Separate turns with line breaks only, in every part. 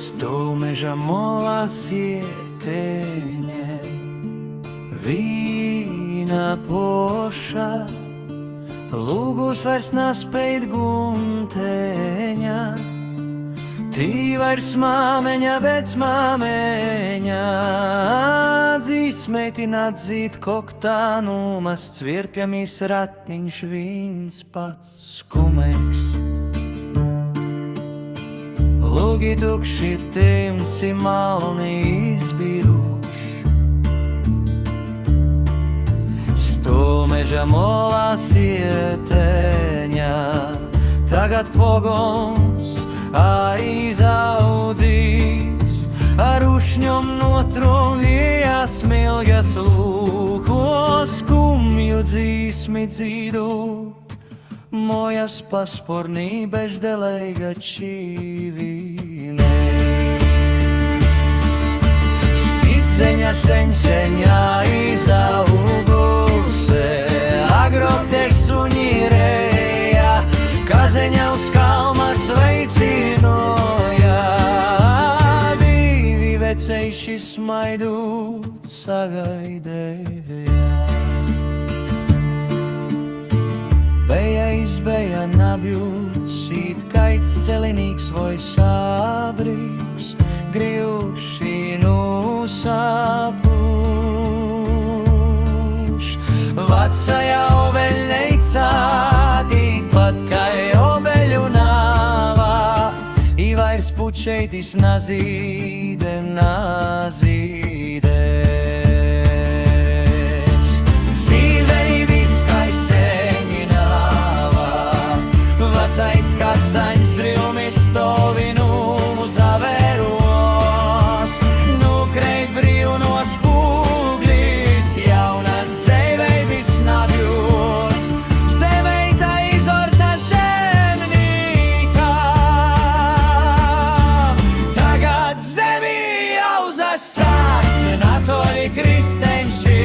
Stūmeža molā sieteņe, vīna poša, lūgus vairs naspēj gunteņa. Tī vairs māmeņa, bet māmeņa, dzīsmētin atzīt koktānumas, cvirpjamis ratniņš viens pats skumeks. Lūgi tukši timsi malni izbiruši, stūmeža molā sieteņa, tagad pogons aizaudzīs, ar ušņom notrovījās smilgas lūkos, skumju dzīsmi dzīdūt. Mojas paspornī bezdelēga čīvīnē. Sticeņa seņseņā izauguse, agrote suņirēja, kazeņa uz kalma sveicinoja. Divi veceiši smaidūt sagaidēja. Beja izbeja nabjūs, it kaits celinīgs voi sābrīgs, grīvši nūsapūš. Vacajā obeļneicā, tikpat kai obeļu nāvā, I vairs pučeitis nazīde, nazīde. Vecais kastaņs drilmis stovinu zaveros, nu kreit brīvnos pūglis, jaunas dzeiveibis nabjos, seveita izorta žemnīkā. Tagad zemi jauzas sāc, natoli kristenši,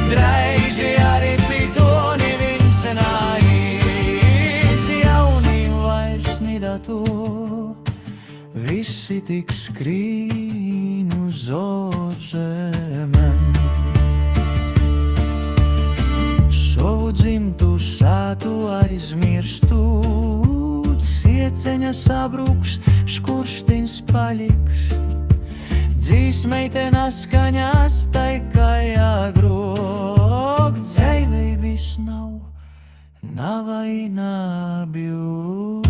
dreiži arī pitoni vincenāji. Visi tik skrīn uz orzemēm, savu dzimtu sātu aizmirstūt, sieceņa sabruks, škurštins paliks, dzīsmeitena skaņās taikai agrok, dzeiveibis nav, navai nabjūt.